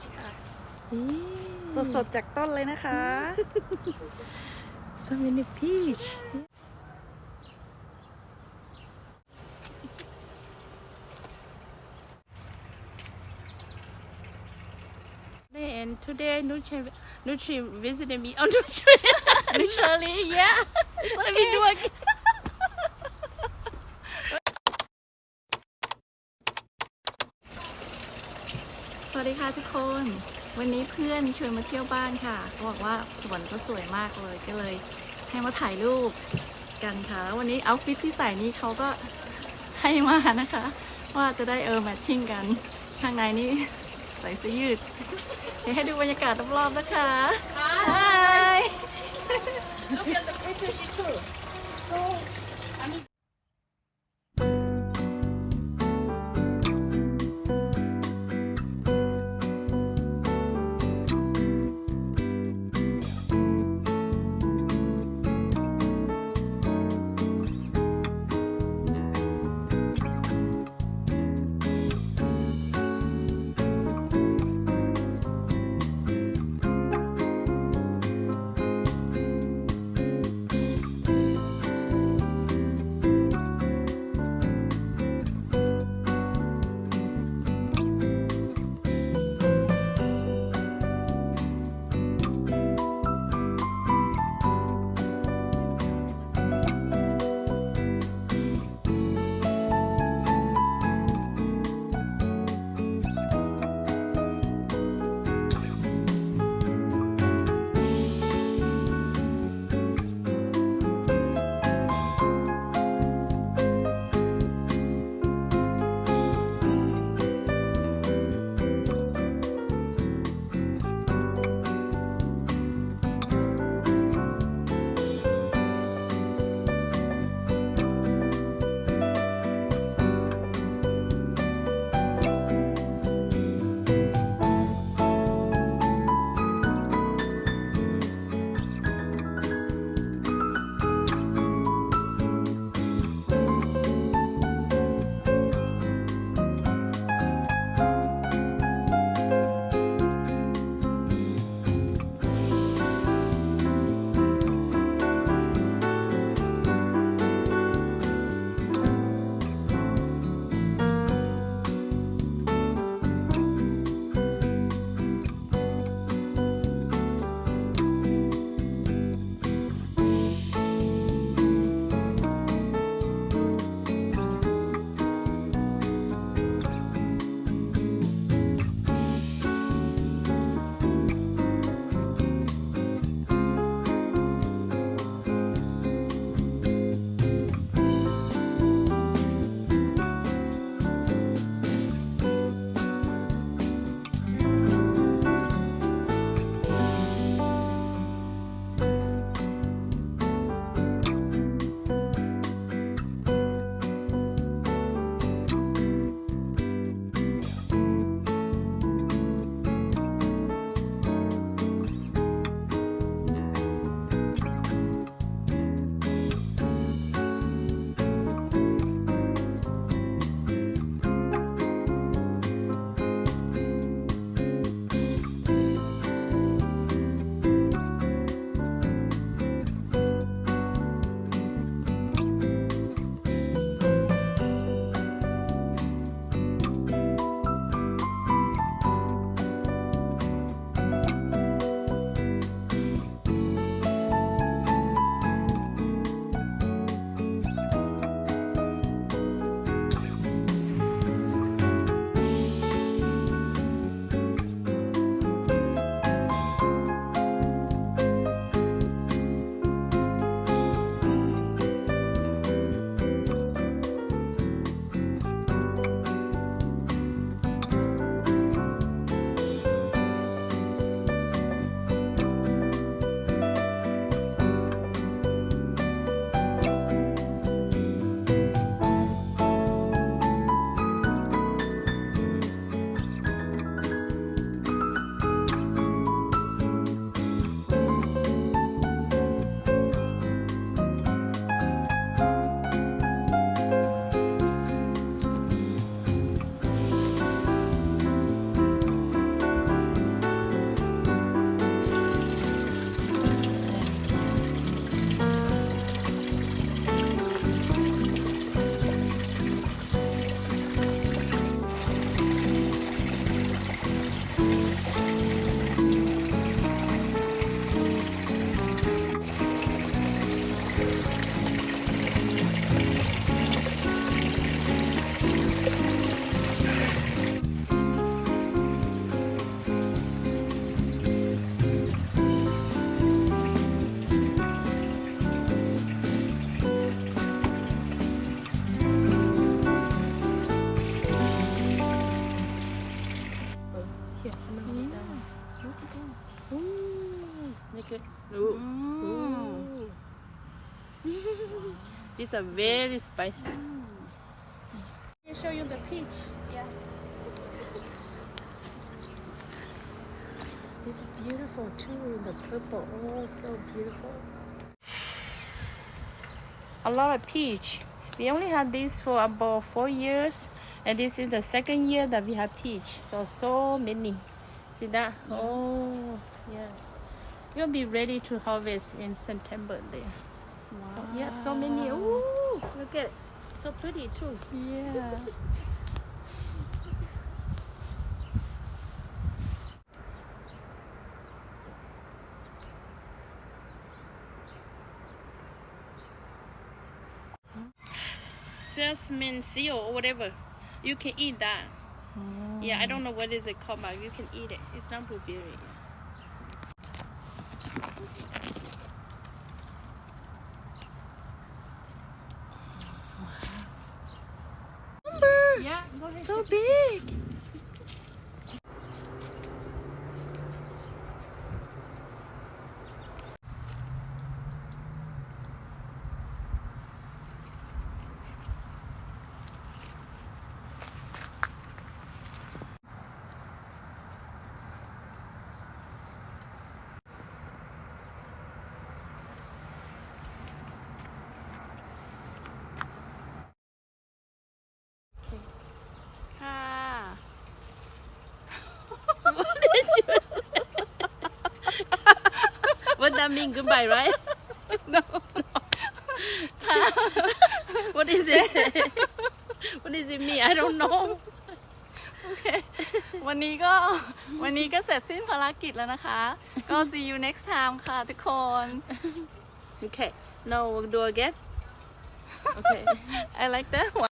ชค่ะสดๆจากต้นเลยนะคะ so many peach and today Nutri visited me on Nutri yeah let me do it สวัสดีค่ะทุกคนวันนี้เพื่อนชวนมาเที่ยวบ้านค่ะเขาบอกว่าสวนก็สวยมากเลยก็เลยให้มาถ่ายรูปกันค่ะแล้ววันนี้เอาท์ฟิตที่ใส่นี้เขาก็ให้มานะคะ ว่าจะได้แมทชิ่งกันข้างในนี่ใส่เสื้อยืดเดี๋ยวให้ดูบรรยากาศรอบๆนะคะ Hi Look at the picture she took so I mean here. I'm gonna hold that one. Look at that. Ooh, make it. Ooh. Ooh. These are very spicy. Let me show you the peach. Yes. This is beautiful too, the purple. Oh, so beautiful. A lot of peach. We only had this for about 4 years, and this is the second year that we have peach. So many. See that? Oh, yes. We'll be ready to harvest in September there. Wow. So yeah, so many. Ooh, look at it. So pretty too. Yeah. Jasmine seal or whatever. You can eat that. Yeah, I don't know what is it called, but you can eat it. It's not blueberry. Yeah, go ahead. So big. What did you say? What that mean? Goodbye, right? No. What is it? What does it mean? I don't know. โอเค วันนี้ก็เสร็จสิ้นภารกิจแล้วนะคะ ก็ see you next time ค่ะทุกคน Okay. Now we'll do again. Okay. I like that one